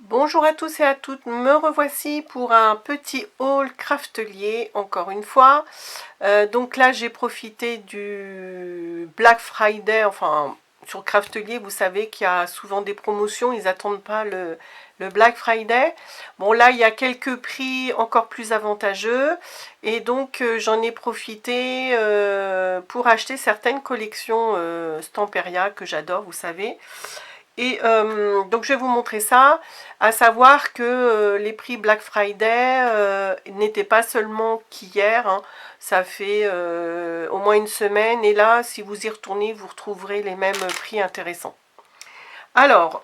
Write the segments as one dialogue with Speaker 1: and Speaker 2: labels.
Speaker 1: Bonjour à tous et à toutes, me revoici pour un petit haul craftelier encore une fois. Donc là j'ai profité du Black Friday, enfin sur Craftelier vous savez qu'il y a souvent des promotions, ils attendent pas le Black Friday. Bon là il y a quelques prix encore plus avantageux et donc j'en ai profité pour acheter certaines collections Stamperia que j'adore vous savez. Et donc je vais vous montrer ça, à savoir que les prix Black Friday n'étaient pas seulement qu'hier, hein, ça fait au moins une semaine, et là si vous y retournez vous retrouverez les mêmes prix intéressants. Alors,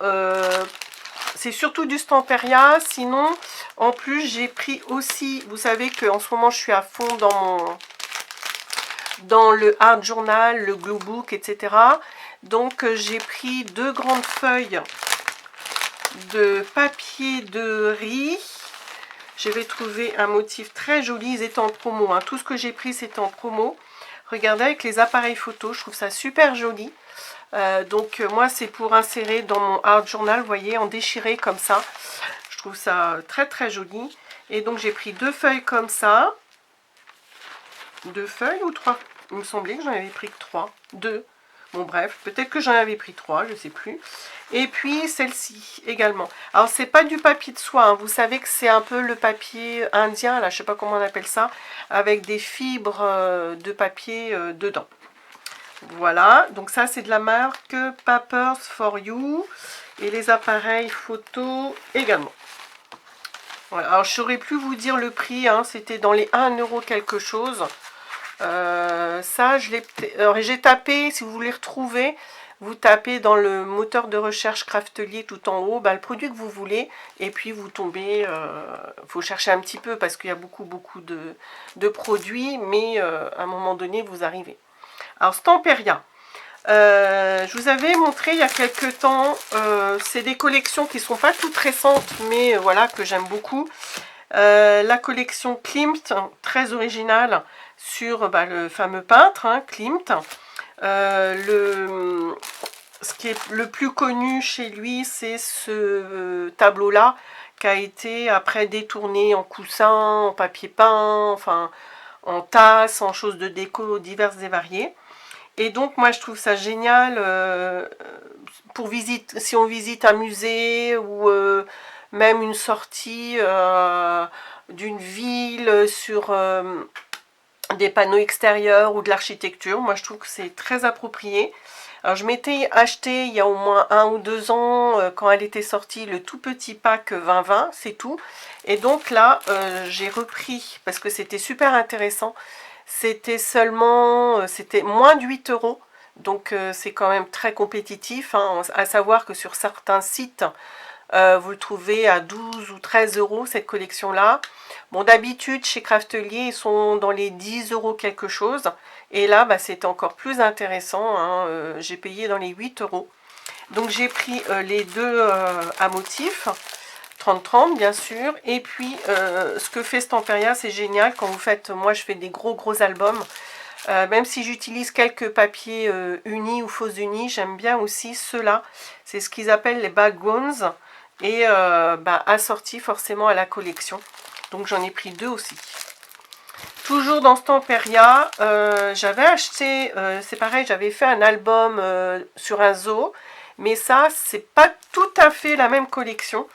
Speaker 1: c'est surtout du Stamperia, sinon en plus j'ai pris aussi, vous savez qu'en ce moment je suis à fond dans le Art Journal, le Glue Book, etc. Donc j'ai pris deux grandes feuilles de papier de riz. J'avais trouvé un motif très joli, ils étaient en promo, hein. Tout ce que j'ai pris c'était en promo. Regardez avec les appareils photo, je trouve ça super joli. Donc moi c'est pour insérer dans mon art journal, vous voyez, en déchiré comme ça. Je trouve ça très très joli. Et donc j'ai pris deux feuilles comme ça. Deux feuilles ou trois? Il me semblait que j'en avais pris que trois. Deux. Bon bref, peut-être que j'en avais pris trois, je ne sais plus. Et puis celle-ci également. Alors c'est pas du papier de soie, hein. Vous savez que c'est un peu le papier indien, là je sais pas comment on appelle ça, avec des fibres de papier dedans. Voilà, donc ça c'est de la marque Papers for You. Et les appareils photo également. Voilà, alors je saurais plus vous dire le prix, hein, c'était dans les 1 euro quelque chose. Ça, je l'ai. Alors, j'ai tapé, si vous voulez retrouver, vous tapez dans le moteur de recherche Craftelier tout en haut, bah, le produit que vous voulez, et puis vous tombez. Faut chercher un petit peu parce qu'il y a beaucoup de produits, mais à un moment donné, vous arrivez. Alors, Stamperia. Je vous avais montré il y a quelques temps, c'est des collections qui ne sont pas toutes récentes, mais voilà, que j'aime beaucoup. La collection Klimt, très originale, sur le fameux peintre, hein, Klimt. Ce qui est le plus connu chez lui, c'est ce tableau-là, qui a été après détourné en coussin, en papier peint, enfin en tasse, en choses de déco diverses et variées. Et donc moi je trouve ça génial pour visite, si on visite un musée ou même une sortie d'une ville sur des panneaux extérieurs ou de l'architecture. Moi je trouve que c'est très approprié. Alors je m'étais acheté il y a au moins 1 ou 2 ans quand elle était sortie le tout petit pack 20-20, c'est tout. Et donc là j'ai repris parce que c'était super intéressant. C'était seulement, c'était moins de 8 euros. Donc c'est quand même très compétitif, hein, à savoir que sur certains sites, vous le trouvez à 12 ou 13 euros cette collection-là. Bon, d'habitude, chez Craftelier, ils sont dans les 10 euros quelque chose. Et là, bah, c'est encore plus intéressant, hein, j'ai payé dans les 8 euros. Donc j'ai pris les deux à motif. 30-30 bien sûr, et puis ce que fait Stamperia, c'est génial quand vous faites, moi je fais des gros albums, même si j'utilise quelques papiers unis ou faux unis, j'aime bien aussi ceux-là, c'est ce qu'ils appellent les backgrounds, et assortis forcément à la collection, donc j'en ai pris deux aussi. Toujours dans Stamperia, j'avais acheté, c'est pareil, j'avais fait un album sur un zoo, mais ça c'est pas tout à fait la même collection.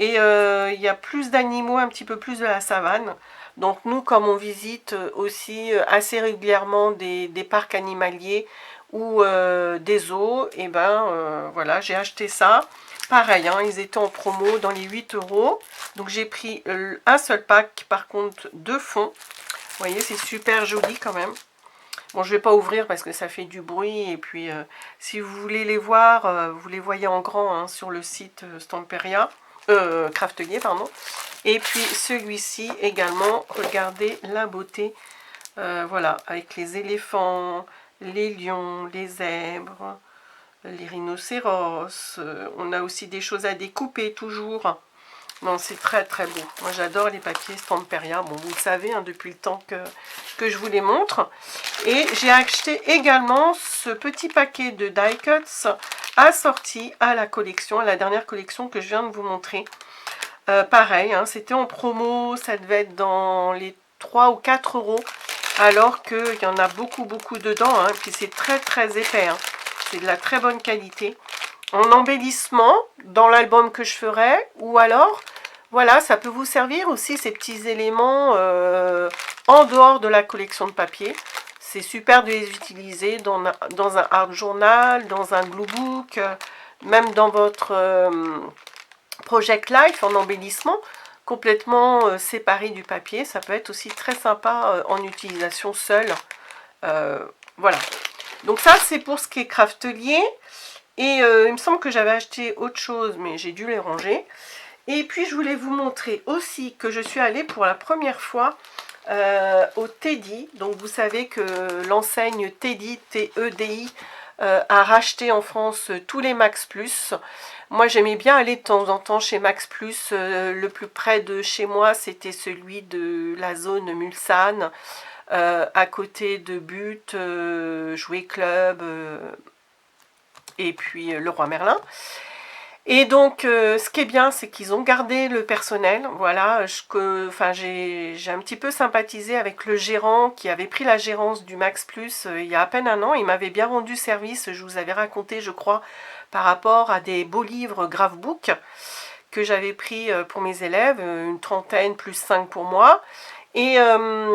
Speaker 1: Et il y a plus d'animaux, un petit peu plus de la savane. Donc nous, comme on visite aussi assez régulièrement des parcs animaliers ou des zoos, et ben voilà, j'ai acheté ça. Pareil, hein, ils étaient en promo dans les 8 euros. Donc j'ai pris un seul pack, par contre, de fond. Vous voyez, c'est super joli quand même. Bon, je ne vais pas ouvrir parce que ça fait du bruit. Et puis, si vous voulez les voir, vous les voyez en grand hein, sur le site Stamperia. Craftelier, pardon. Et puis celui-ci également, regardez la beauté. Voilà, avec les éléphants, les lions, les zèbres, les rhinocéros. On a aussi des choses à découper toujours. Non, c'est très très beau. Moi j'adore les papiers Stamperia. Bon, vous le savez, hein, depuis le temps que je vous les montre. Et j'ai acheté également ce petit paquet de die cuts assorti à la collection, à la dernière collection que je viens de vous montrer. Pareil, hein, c'était en promo, ça devait être dans les 3 ou 4 euros. Alors qu'il y en a beaucoup dedans. Hein, puis c'est très très épais. Hein. C'est de la très bonne qualité. En embellissement dans l'album que je ferai, ou alors voilà, ça peut vous servir aussi ces petits éléments en dehors de la collection de papier. C'est super de les utiliser dans un art journal, dans un glue book, même dans votre Project Life en embellissement, complètement séparé du papier. Ça peut être aussi très sympa en utilisation seule. Voilà. Donc ça, c'est pour ce qui est craftelier. Et il me semble que j'avais acheté autre chose, mais j'ai dû les ranger. Et puis, je voulais vous montrer aussi que je suis allée pour la première fois au Teddy. Donc, vous savez que l'enseigne Teddy, T-E-D-I, a racheté en France tous les Max Plus. Moi, j'aimais bien aller de temps en temps chez Max Plus. Le plus près de chez moi, c'était celui de la zone Mulsanne, à côté de But, Jouet Club... et puis le Roi Merlin. Et donc, ce qui est bien, c'est qu'ils ont gardé le personnel. Voilà, j'ai un petit peu sympathisé avec le gérant qui avait pris la gérance du Max Plus il y a à peine un an. Il m'avait bien rendu service, je vous avais raconté, je crois, par rapport à des beaux livres Gravebook que j'avais pris pour mes élèves, une trentaine plus 5 pour moi. Et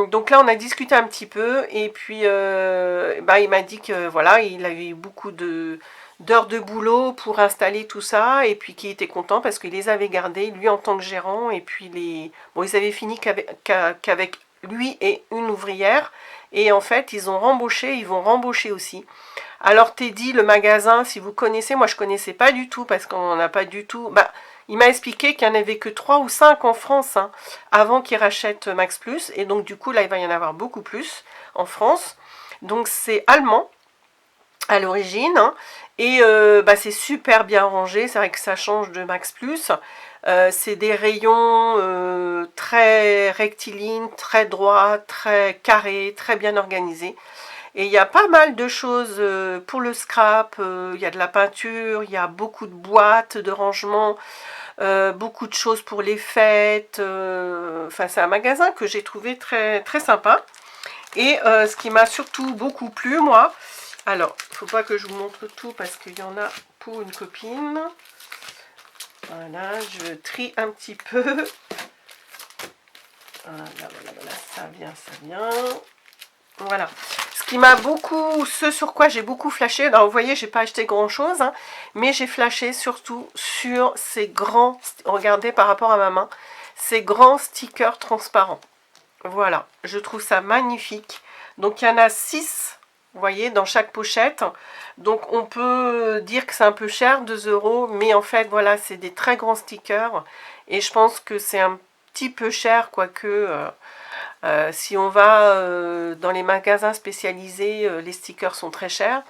Speaker 1: donc là, on a discuté un petit peu, et puis il m'a dit que voilà, il avait eu beaucoup d'heures de boulot pour installer tout ça, et puis qu'il était content parce qu'il les avait gardés, lui en tant que gérant, et puis ils avaient fini qu'avec lui et une ouvrière, et en fait, ils vont rembaucher aussi. Alors Teddy, le magasin, si vous connaissez, moi je connaissais pas du tout, parce qu'on n'a pas du tout... il m'a expliqué qu'il n'y en avait que 3 ou 5 en France, hein, avant qu'il rachète Max Plus, et donc du coup là il va y en avoir beaucoup plus en France. Donc c'est allemand à l'origine, hein, et c'est super bien rangé, c'est vrai que ça change de Max Plus. C'est des rayons très rectilignes, très droits, très carrés, très bien organisés. Et il y a pas mal de choses pour le scrap, il y a de la peinture, il y a beaucoup de boîtes de rangement, beaucoup de choses pour les fêtes. Enfin, c'est un magasin que j'ai trouvé très, très sympa. Et ce qui m'a surtout beaucoup plu, moi, alors, il ne faut pas que je vous montre tout parce qu'il y en a pour une copine. Voilà, je trie un petit peu. Voilà, ça vient. Voilà. Ce qui m'a beaucoup, ce sur quoi j'ai beaucoup flashé, alors vous voyez, j'ai pas acheté grand chose, hein, mais j'ai flashé surtout sur ces grands, regardez par rapport à ma main, ces grands stickers transparents. Voilà, je trouve ça magnifique. Donc il y en a 6, vous voyez, dans chaque pochette. Donc on peut dire que c'est un peu cher, 2 euros, mais en fait, voilà, c'est des très grands stickers. Et je pense que c'est un petit peu cher, quoique... si on va dans les magasins spécialisés, les stickers sont très chers.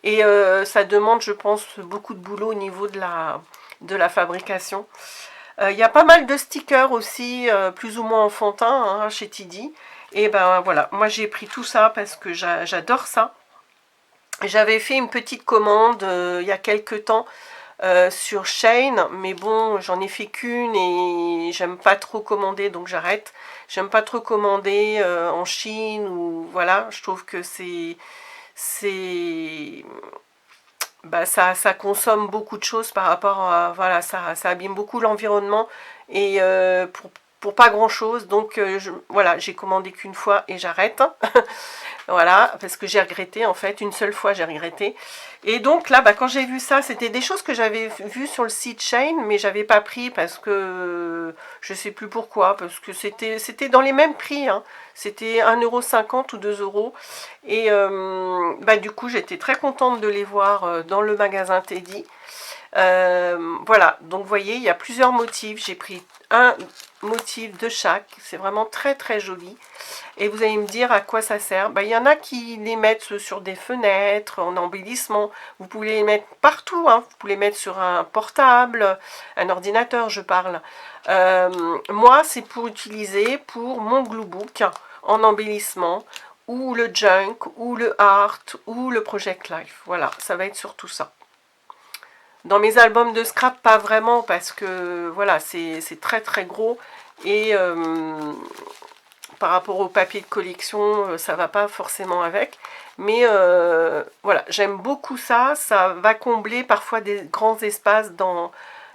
Speaker 1: Et ça demande, je pense, beaucoup de boulot au niveau de la fabrication. Il y a pas mal de stickers aussi, plus ou moins enfantins, hein, chez Teddy. Et ben voilà, moi j'ai pris tout ça parce que j'adore ça. J'avais fait une petite commande il y a quelques temps sur Shein, mais bon, j'en ai fait qu'une et j'aime pas trop commander, donc j'arrête. J'aime pas trop commander en Chine, ou voilà, je trouve que ça consomme beaucoup de choses par rapport à, voilà, ça abîme beaucoup l'environnement, et pour pas grand chose, donc voilà, j'ai commandé qu'une fois et j'arrête. Voilà, parce que j'ai regretté, en fait, une seule fois j'ai regretté. Et donc là, quand j'ai vu ça, c'était des choses que j'avais vues sur le site Shein, mais j'avais pas pris parce que je sais plus pourquoi, parce que c'était dans les mêmes prix, hein. C'était 1,50 € ou 2 euros. Et du coup, j'étais très contente de les voir dans le magasin Teddy. Voilà, donc vous voyez, il y a plusieurs motifs. J'ai pris un motif de chaque. C'est vraiment très très joli. Et vous allez me dire à quoi ça sert. Ben, il y en a qui les mettent sur des fenêtres, en embellissement. Vous pouvez les mettre partout. Hein. Vous pouvez les mettre sur un portable, un ordinateur, je parle. Moi, c'est pour utiliser pour mon glue book en embellissement, ou le junk, ou le art, ou le project life. Voilà, ça va être surtout ça. Dans mes albums de scrap, pas vraiment, parce que voilà, c'est très très gros. Et par rapport au papier de collection, ça va pas forcément avec. Mais voilà, j'aime beaucoup ça. Ça va combler parfois des grands espaces dans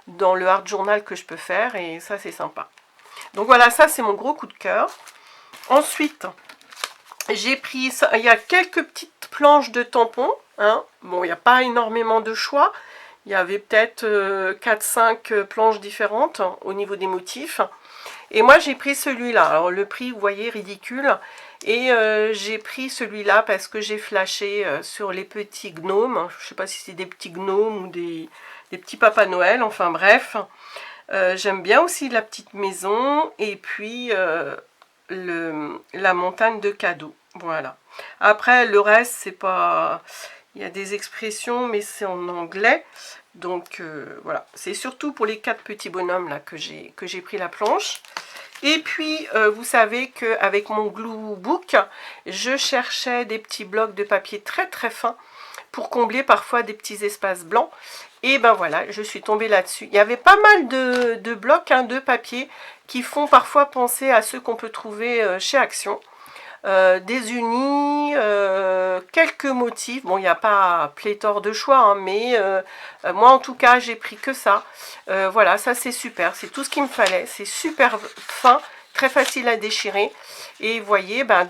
Speaker 1: le art journal que je peux faire. Et ça, c'est sympa. Donc voilà, ça, c'est mon gros coup de cœur. Ensuite, j'ai pris ça. Il y a quelques petites planches de tampons. Hein. Bon, il n'y a pas énormément de choix. Il y avait peut-être 4-5 planches différentes au niveau des motifs. Et moi, j'ai pris celui-là. Alors, le prix, vous voyez, ridicule. Et j'ai pris celui-là parce que j'ai flashé sur les petits gnomes. Je ne sais pas si c'est des petits gnomes ou des petits Papa Noël. Enfin, bref. J'aime bien aussi la petite maison. Et puis, la montagne de cadeaux. Voilà. Après, le reste, c'est pas... Il y a des expressions, mais c'est en anglais. Donc, voilà. C'est surtout pour les 4 petits bonhommes là que j'ai pris la planche. Et puis, vous savez qu'avec mon glue book, je cherchais des petits blocs de papier très très fins pour combler parfois des petits espaces blancs. Et ben voilà, je suis tombée là-dessus. Il y avait pas mal de blocs de papier qui font parfois penser à ceux qu'on peut trouver chez Action. Des unis, quelques motifs. Bon, il n'y a pas pléthore de choix, hein, mais moi en tout cas, j'ai pris que ça. Voilà, ça c'est super, c'est tout ce qu'il me fallait. C'est super fin, très facile à déchirer. Et vous voyez, ben,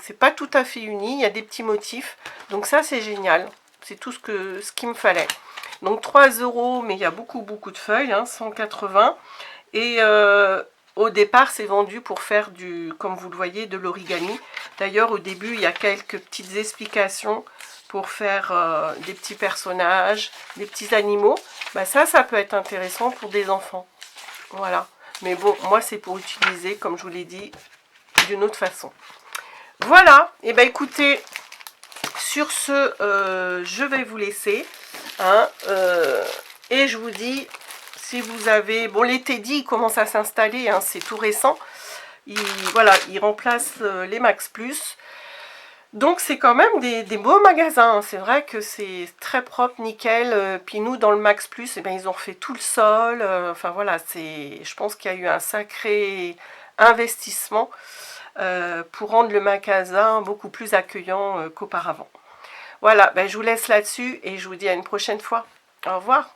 Speaker 1: c'est pas tout à fait uni, il y a des petits motifs. Donc ça c'est génial, c'est tout ce qu'il me fallait. Donc 3 €, mais il y a beaucoup de feuilles, hein, 180. Et au départ, c'est vendu pour faire comme vous le voyez, de l'origami. D'ailleurs, au début, il y a quelques petites explications pour faire des petits personnages, des petits animaux. Bah, ça peut être intéressant pour des enfants. Voilà. Mais bon, moi, c'est pour utiliser, comme je vous l'ai dit, d'une autre façon. Voilà. Et ben écoutez, sur ce, je vais vous laisser. Hein, et je vous dis... Si vous avez... Bon, les Teddy commencent à s'installer, hein, c'est tout récent. Voilà, ils remplacent les Max Plus. Donc, c'est quand même des beaux magasins. Hein. C'est vrai que c'est très propre, nickel. Puis nous, dans le Max Plus, eh bien, ils ont refait tout le sol. Enfin, voilà, je pense qu'il y a eu un sacré investissement pour rendre le magasin beaucoup plus accueillant qu'auparavant. Voilà, ben, je vous laisse là-dessus et je vous dis à une prochaine fois. Au revoir.